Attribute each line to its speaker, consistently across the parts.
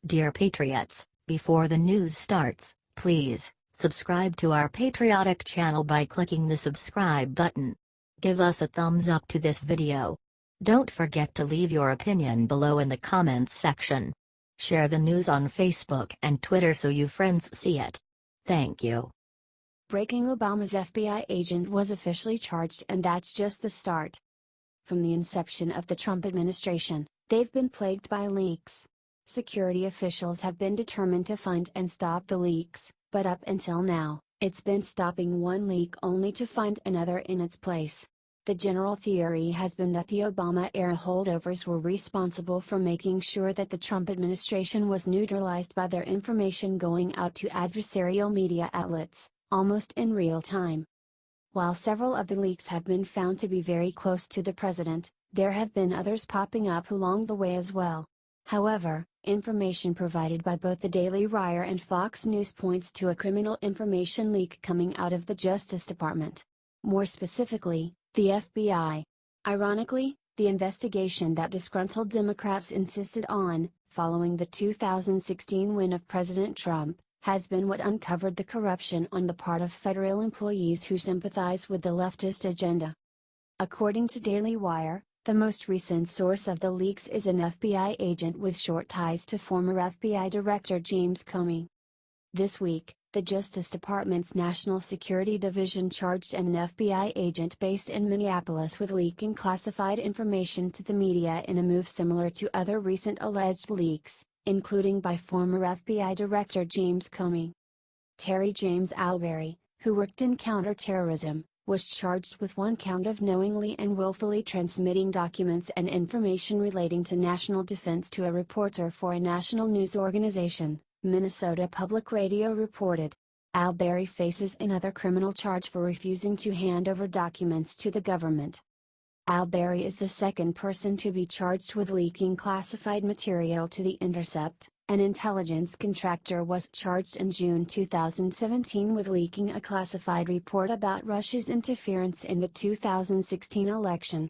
Speaker 1: Dear Patriots, before the news starts, please subscribe to our patriotic channel by clicking the subscribe button. Give us a thumbs up to this video. Don't forget to leave your opinion below in the comments section. Share the news on Facebook and Twitter so your friends see it. Thank you.
Speaker 2: Breaking: Obama's FBI agent was officially charged, and that's just the start. From the inception of the Trump administration, they've been plagued by leaks. Security officials have been determined to find and stop the leaks, but up until now, it's been stopping one leak only to find another in its place. The general theory has been that the Obama-era holdovers were responsible for making sure that the Trump administration was neutralized by their information going out to adversarial media outlets, almost in real time. While several of the leaks have been found to be very close to the president, there have been others popping up along the way as well. However, information provided by both the Daily Wire and Fox News points to a criminal information leak coming out of the Justice Department. More specifically, the FBI. Ironically, the investigation that disgruntled Democrats insisted on, following the 2016 win of President Trump, has been what uncovered the corruption on the part of federal employees who sympathize with the leftist agenda. According to Daily Wire, the most recent source of the leaks is an FBI agent with short ties to former FBI Director James Comey. This week, the Justice Department's National Security Division charged an FBI agent based in Minneapolis with leaking classified information to the media in a move similar to other recent alleged leaks, including by former FBI Director James Comey. Terry James Alberry, who worked in counterterrorism, was charged with one count of knowingly and willfully transmitting documents and information relating to national defense to a reporter for a national news organization, Minnesota Public Radio reported. Alberry faces another criminal charge for refusing to hand over documents to the government. Alberry is the second person to be charged with leaking classified material to The Intercept. An intelligence contractor was charged in June 2017 with leaking a classified report about Russia's interference in the 2016 election.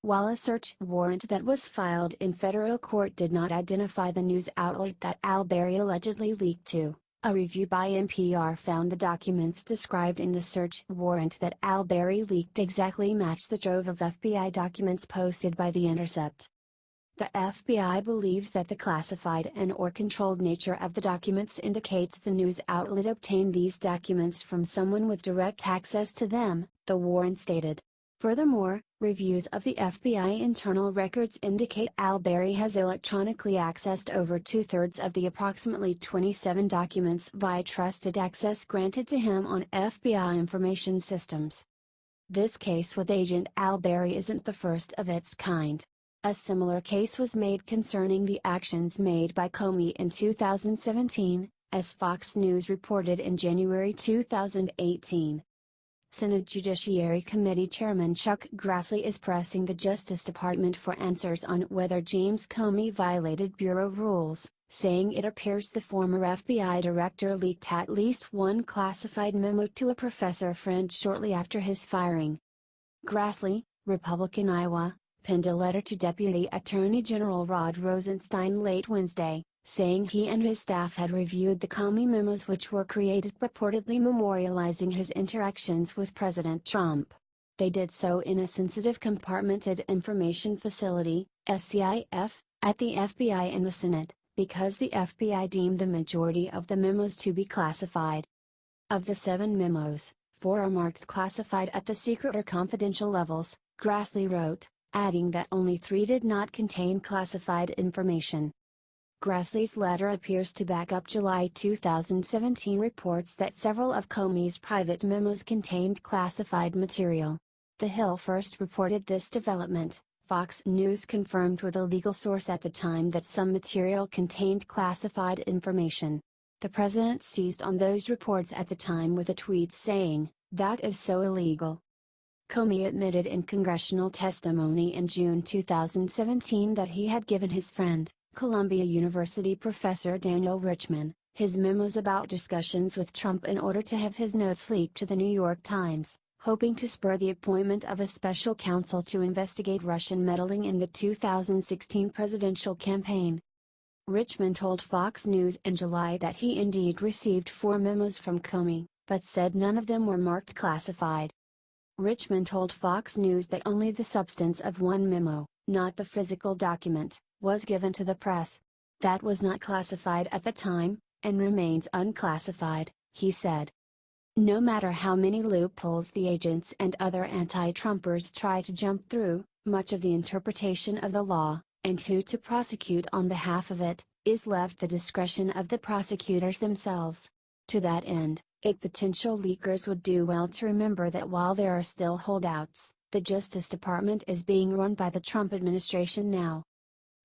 Speaker 2: While a search warrant that was filed in federal court did not identify the news outlet that Alberry allegedly leaked to, a review by NPR found the documents described in the search warrant that Alberry leaked exactly match the trove of FBI documents posted by The Intercept. The FBI believes that the classified and/or controlled nature of the documents indicates the news outlet obtained these documents from someone with direct access to them, the warrant stated. Furthermore, reviews of the FBI internal records indicate Alberry has electronically accessed over two-thirds of the approximately 27 documents via trusted access granted to him on FBI information systems. This case with Agent Alberry isn't the first of its kind. A similar case was made concerning the actions made by Comey in 2017, as Fox News reported in January 2018. Senate Judiciary Committee Chairman Chuck Grassley is pressing the Justice Department for answers on whether James Comey violated Bureau rules, saying it appears the former FBI director leaked at least one classified memo to a professor friend shortly after his firing. Grassley, Republican Iowa, penned a letter to Deputy Attorney General Rod Rosenstein late Wednesday, saying he and his staff had reviewed the Comey memos which were created purportedly memorializing his interactions with President Trump. They did so in a sensitive compartmented information facility, SCIF, at the FBI and the Senate, because the FBI deemed the majority of the memos to be classified. Of the 7 memos, 4 are marked classified at the secret or confidential levels, Grassley wrote, adding that only 3 did not contain classified information. Grassley's letter appears to back up July 2017 reports that several of Comey's private memos contained classified material. The Hill first reported this development. Fox News confirmed with a legal source at the time that some material contained classified information. The president seized on those reports at the time with a tweet saying, "That is so illegal." Comey admitted in congressional testimony in June 2017 that he had given his friend, Columbia University professor Daniel Richman, his memos about discussions with Trump in order to have his notes leaked to the New York Times, hoping to spur the appointment of a special counsel to investigate Russian meddling in the 2016 presidential campaign. Richmond told Fox News in July that he indeed received 4 memos from Comey, but said none of them were marked classified. Richmond told Fox News that only the substance of one memo, not the physical document, was given to the press. That was not classified at the time, and remains unclassified, he said. No matter how many loopholes the agents and other anti-Trumpers try to jump through, much of the interpretation of the law, and who to prosecute on behalf of it, is left the discretion of the prosecutors themselves. To that end, potential leakers would do well to remember that while there are still holdouts, the Justice Department is being run by the Trump administration now.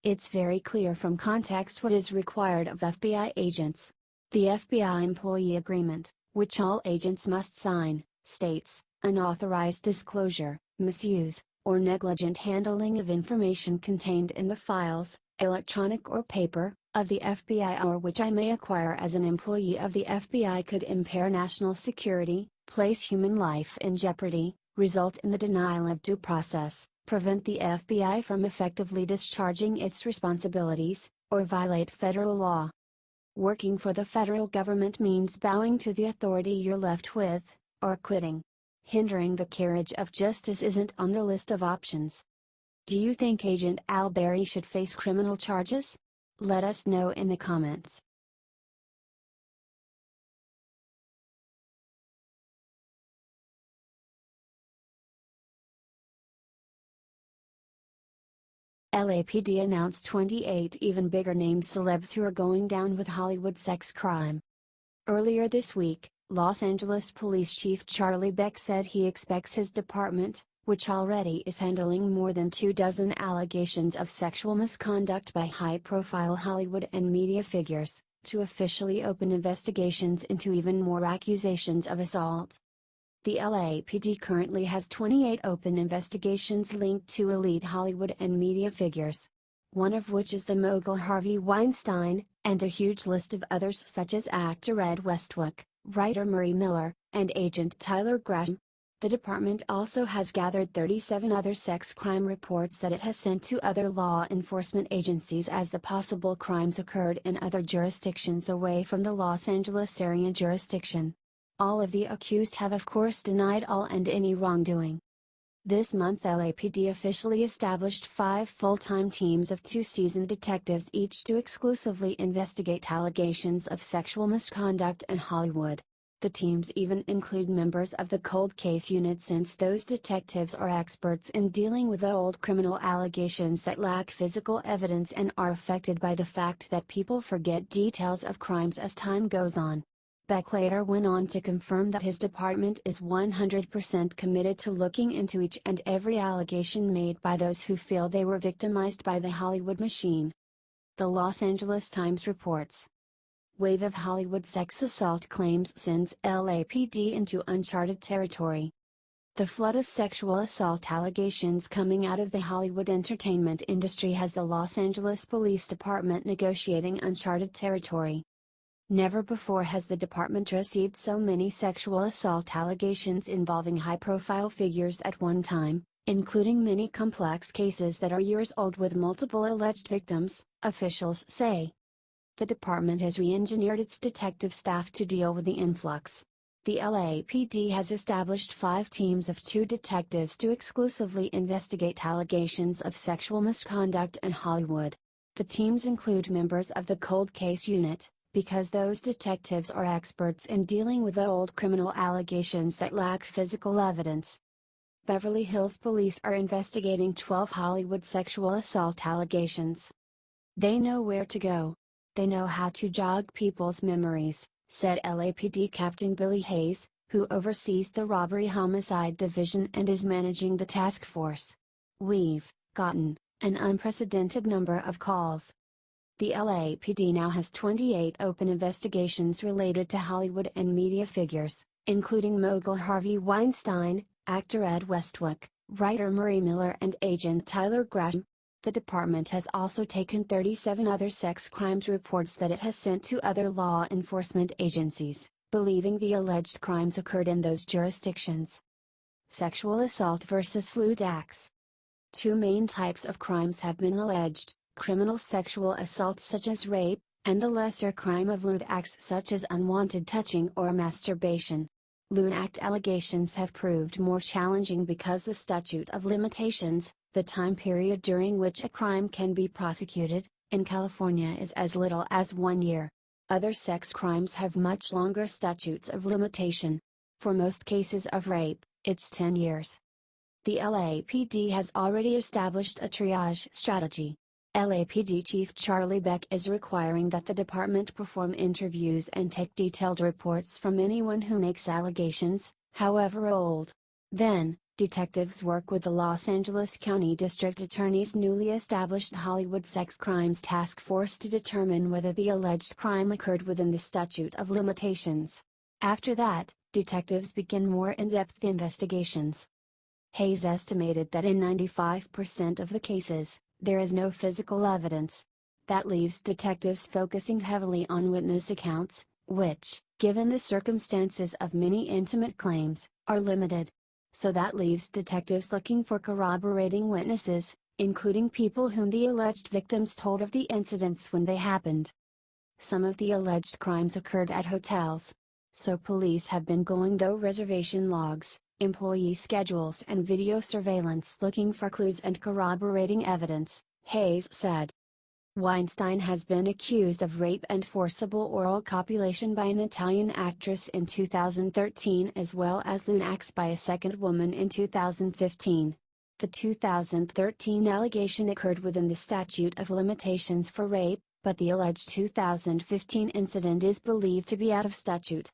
Speaker 2: It's very clear from context what is required of FBI agents. The FBI employee agreement, which all agents must sign, states, unauthorized disclosure, misuse, or negligent handling of information contained in the files, electronic or paper, of the FBI or which I may acquire as an employee of the FBI could impair national security, place human life in jeopardy, result in the denial of due process, prevent the FBI from effectively discharging its responsibilities, or violate federal law. Working for the federal government means bowing to the authority you're left with, or quitting. Hindering the carriage of justice isn't on the list of options. Do you think Agent Al Berry should face criminal charges? Let us know in the comments. LAPD announced 28 even bigger named celebs who are going down with Hollywood sex crime. Earlier this week, Los Angeles Police Chief Charlie Beck said he expects his department, which already is handling more than 24 allegations of sexual misconduct by high-profile Hollywood and media figures, to officially open investigations into even more accusations of assault. The LAPD currently has 28 open investigations linked to elite Hollywood and media figures. One of which is the mogul Harvey Weinstein, and a huge list of others such as actor Ed Westbrook, writer Murray Miller, and agent Tyler Graham. The department also has gathered 37 other sex crime reports that it has sent to other law enforcement agencies as the possible crimes occurred in other jurisdictions away from the Los Angeles area jurisdiction. All of the accused have of course denied all and any wrongdoing. This month LAPD officially established 5 full-time teams of 2 seasoned detectives each to exclusively investigate allegations of sexual misconduct in Hollywood. The teams even include members of the cold case unit since those detectives are experts in dealing with old criminal allegations that lack physical evidence and are affected by the fact that people forget details of crimes as time goes on. Beck later went on to confirm that his department is 100% committed to looking into each and every allegation made by those who feel they were victimized by the Hollywood machine. The Los Angeles Times reports. Wave of Hollywood sex assault claims sends LAPD into uncharted territory. The flood of sexual assault allegations coming out of the Hollywood entertainment industry has the Los Angeles Police Department negotiating uncharted territory. Never before has the department received so many sexual assault allegations involving high-profile figures at one time, including many complex cases that are years old with multiple alleged victims, officials say. The department has re-engineered its detective staff to deal with the influx. The LAPD has established 5 teams of 2 detectives to exclusively investigate allegations of sexual misconduct in Hollywood. The teams include members of the cold case unit, because those detectives are experts in dealing with old criminal allegations that lack physical evidence. Beverly Hills Police are investigating 12 Hollywood sexual assault allegations. They know where to go. They know how to jog people's memories, said LAPD Captain Billy Hayes, who oversees the Robbery Homicide Division and is managing the task force. We've gotten an unprecedented number of calls. The LAPD now has 28 open investigations related to Hollywood and media figures, including mogul Harvey Weinstein, actor Ed Westbrook, writer Murray Miller and agent Tyler Graham. The department has also taken 37 other sex crimes reports that it has sent to other law enforcement agencies, believing the alleged crimes occurred in those jurisdictions. Sexual assault versus lewd acts. 2 main types of crimes have been alleged: criminal sexual assaults such as rape, and the lesser crime of lewd acts such as unwanted touching or masturbation. Lewd act allegations have proved more challenging because the statute of limitations, the time period during which a crime can be prosecuted, in California is as little as 1 year. Other sex crimes have much longer statutes of limitation. For most cases of rape, it's 10 years. The LAPD has already established a triage strategy. LAPD Chief Charlie Beck is requiring that the department perform interviews and take detailed reports from anyone who makes allegations, however old. Then, detectives work with the Los Angeles County District Attorney's newly established Hollywood Sex Crimes Task Force to determine whether the alleged crime occurred within the statute of limitations. After that, detectives begin more in-depth investigations. Hayes estimated that in 95% of the cases, there is no physical evidence. That leaves detectives focusing heavily on witness accounts, which, given the circumstances of many intimate claims, are limited. So that leaves detectives looking for corroborating witnesses, including people whom the alleged victims told of the incidents when they happened. Some of the alleged crimes occurred at hotels. So police have been going through reservation logs, employee schedules and video surveillance looking for clues and corroborating evidence, Hayes said. Weinstein has been accused of rape and forcible oral copulation by an Italian actress in 2013 as well as lewd acts by a second woman in 2015. The 2013 allegation occurred within the statute of limitations for rape, but the alleged 2015 incident is believed to be out of statute.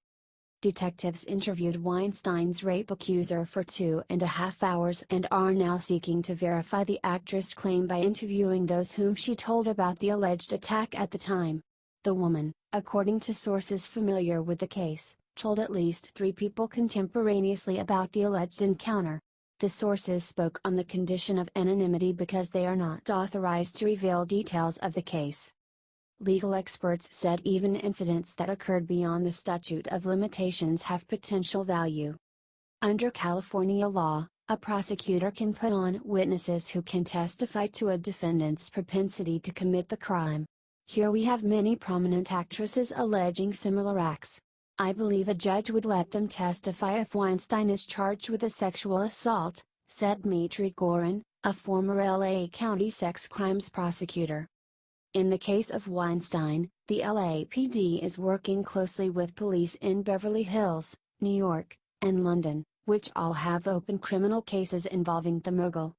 Speaker 2: Detectives interviewed Weinstein's rape accuser for 2.5 hours and are now seeking to verify the actress' claim by interviewing those whom she told about the alleged attack at the time. The woman, according to sources familiar with the case, told at least 3 people contemporaneously about the alleged encounter. The sources spoke on the condition of anonymity because they are not authorized to reveal details of the case. Legal experts said even incidents that occurred beyond the statute of limitations have potential value. Under California law, a prosecutor can put on witnesses who can testify to a defendant's propensity to commit the crime. Here we have many prominent actresses alleging similar acts. I believe a judge would let them testify if Weinstein is charged with a sexual assault, said Dmitry Gorin, a former LA County sex crimes prosecutor. In the case of Weinstein, the LAPD is working closely with police in Beverly Hills, New York, and London, which all have open criminal cases involving the mogul.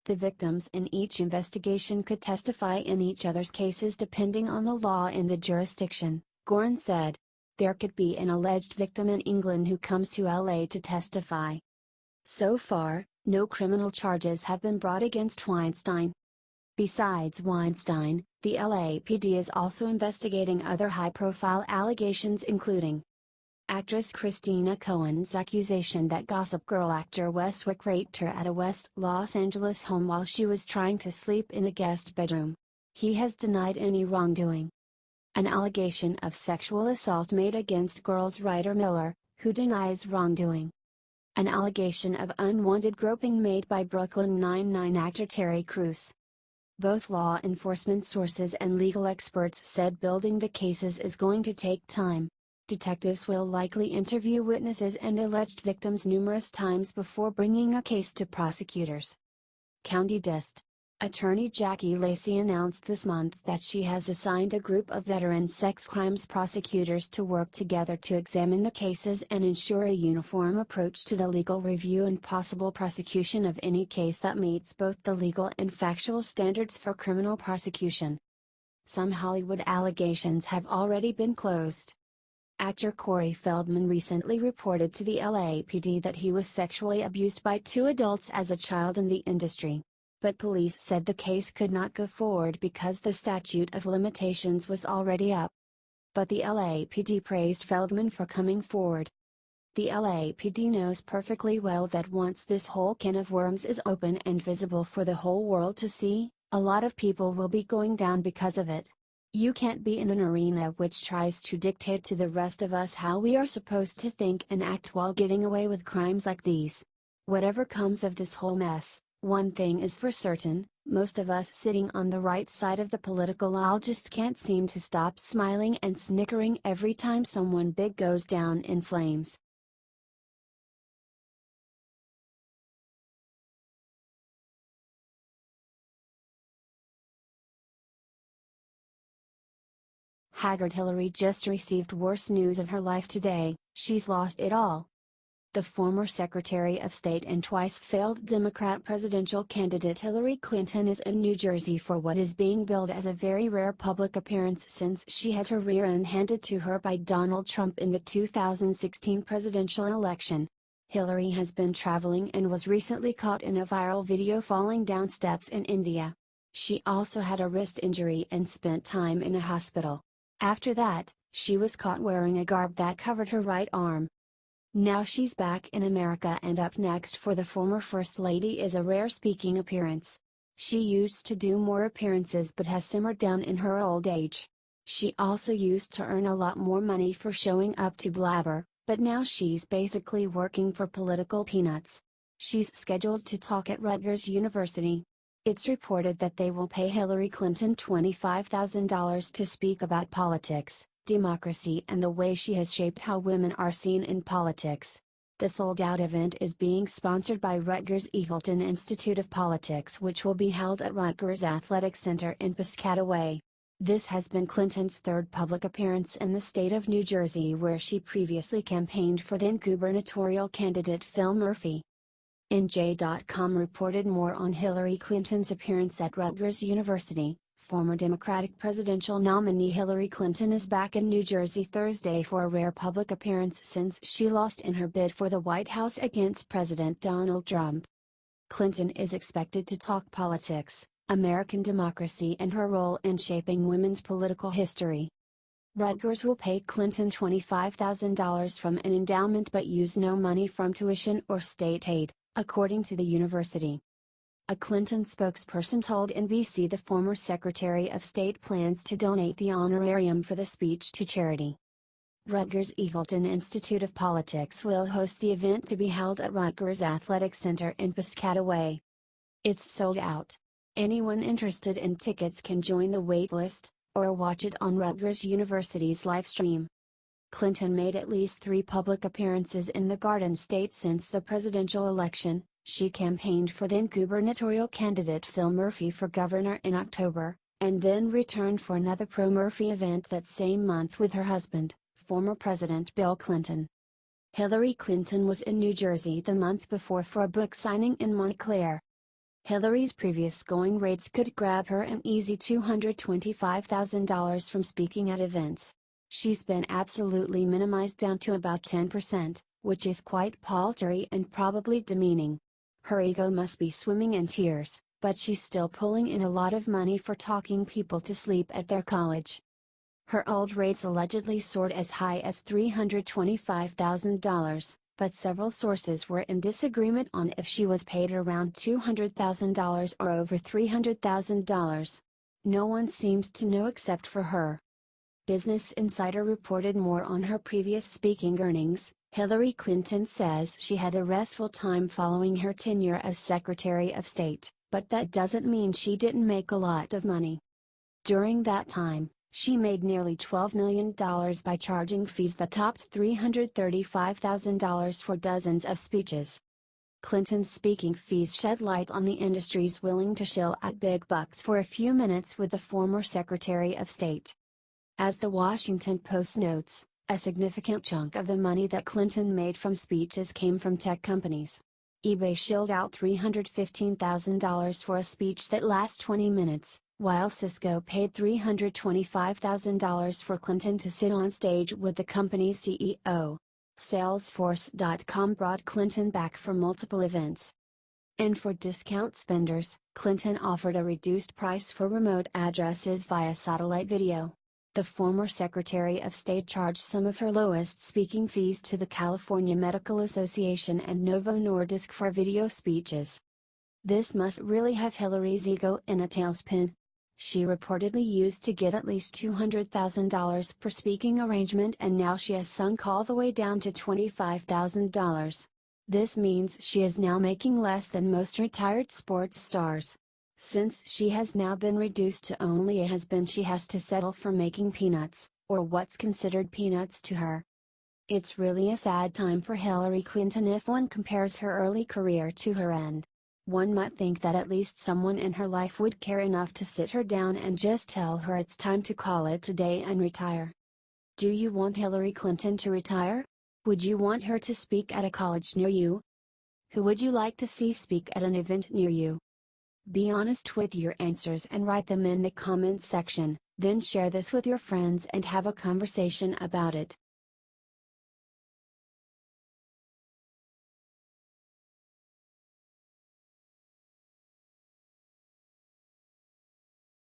Speaker 2: The victims in each investigation could testify in each other's cases depending on the law in the jurisdiction, Gorin said. There could be an alleged victim in England who comes to LA to testify. So far, no criminal charges have been brought against Weinstein. Besides Weinstein, the LAPD is also investigating other high-profile allegations including actress Christina Cohen's accusation that Gossip Girl actor Westwick raped her at a West Los Angeles home while she was trying to sleep in a guest bedroom. He has denied any wrongdoing. An allegation of sexual assault made against Girls writer Miller, who denies wrongdoing. An allegation of unwanted groping made by Brooklyn Nine-Nine actor Terry Crews. Both law enforcement sources and legal experts said building the cases is going to take time. Detectives will likely interview witnesses and alleged victims numerous times before bringing a case to prosecutors. County Dist. Attorney Jackie Lacey announced this month that she has assigned a group of veteran sex crimes prosecutors to work together to examine the cases and ensure a uniform approach to the legal review and possible prosecution of any case that meets both the legal and factual standards for criminal prosecution. Some Hollywood allegations have already been closed. Actor Corey Feldman recently reported to the LAPD that he was sexually abused by 2 adults as a child in the industry. But police said the case could not go forward because the statute of limitations was already up. But the LAPD praised Feldman for coming forward. The LAPD knows perfectly well that once this whole can of worms is open and visible for the whole world to see, a lot of people will be going down because of it. You can't be in an arena which tries to dictate to the rest of us how we are supposed to think and act while getting away with crimes like these. Whatever comes of this whole mess, one thing is for certain, Most of us sitting on the right side of the political aisle just can't seem to stop smiling and snickering every time someone big goes down in flames. Haggard Hillary just received worse news of her life today. She's lost it all. The former Secretary of State and twice failed Democrat presidential candidate Hillary Clinton is in New Jersey for what is being billed as a very rare public appearance since she had her rear end handed to her by Donald Trump in the 2016 presidential election. Hillary has been traveling and was recently caught in a viral video falling down steps in India. She also had a wrist injury and spent time in a hospital. After that, she was caught wearing a garb that covered her right arm. Now she's back in America, and up next for the former First Lady is a rare speaking appearance. She used to do more appearances but has simmered down in her old age. She also used to earn a lot more money for showing up to blabber, but now she's basically working for political peanuts. She's scheduled to talk at Rutgers University. It's reported that they will pay Hillary Clinton $25,000 to speak about politics, democracy, and the way she has shaped how women are seen in politics. The sold-out event is being sponsored by Rutgers Eagleton Institute of Politics, which will be held at Rutgers Athletic Center in Piscataway. This has been Clinton's third public appearance in the state of New Jersey, where she previously campaigned for then gubernatorial candidate Phil Murphy. NJ.com reported more on Hillary Clinton's appearance at Rutgers University. Former Democratic presidential nominee Hillary Clinton is back in New Jersey Thursday for a rare public appearance since she lost in her bid for the White House against President Donald Trump. Clinton is expected to talk politics, American democracy, and her role in shaping women's political history. Rutgers will pay Clinton $25,000 from an endowment but use no money from tuition or state aid, according to the university. A Clinton spokesperson told NBC the former Secretary of State plans to donate the honorarium for the speech to charity. Rutgers Eagleton Institute of Politics will host the event, to be held at Rutgers Athletic Center in Piscataway. It's sold out. Anyone interested in tickets can join the waitlist, or watch it on Rutgers University's live stream. Clinton made at least 3 public appearances in the Garden State since the presidential election. She campaigned for then gubernatorial candidate Phil Murphy for governor in October, and then returned for another pro-Murphy event that same month with her husband, former President Bill Clinton. Hillary Clinton was in New Jersey the month before for a book signing in Montclair. Hillary's previous going rates could grab her an easy $225,000 from speaking at events. She's been absolutely minimized down to about 10%, which is quite paltry and probably demeaning. Her ego must be swimming in tears, but she's still pulling in a lot of money for talking people to sleep at their college. Her old rates allegedly soared as high as $325,000, but several sources were in disagreement on if she was paid around $200,000 or over $300,000. No one seems to know except for her. Business Insider reported more on her previous speaking earnings. Hillary Clinton says she had a restful time following her tenure as Secretary of State, but that doesn't mean she didn't make a lot of money. During that time, she made nearly $12 million by charging fees that topped $335,000 for dozens of speeches. Clinton's speaking fees shed light on the industries willing to shill out big bucks for a few minutes with the former Secretary of State. As the Washington Post notes, a significant chunk of the money that Clinton made from speeches came from tech companies. eBay shilled out $315,000 for a speech that lasts 20 minutes, while Cisco paid $325,000 for Clinton to sit on stage with the company's CEO. Salesforce.com brought Clinton back for multiple events. And for discount spenders, Clinton offered a reduced price for remote addresses via satellite video. The former Secretary of State charged some of her lowest speaking fees to the California Medical Association and Novo Nordisk for video speeches. This must really have Hillary's ego in a tailspin. She reportedly used to get at least $200,000 per speaking arrangement, and now she has sunk all the way down to $25,000. This means she is now making less than most retired sports stars. Since she has now been reduced to only a has-been, she has to settle for making peanuts, or what's considered peanuts to her. It's really a sad time for Hillary Clinton if one compares her early career to her end. One might think that at least someone in her life would care enough to sit her down and just tell her it's time to call it a day and retire. Do you want Hillary Clinton to retire? Would you want her to speak at a college near you? Who would you like to see speak at an event near you? Be honest with your answers and write them in the comments section, then share this with your friends and have a conversation about it.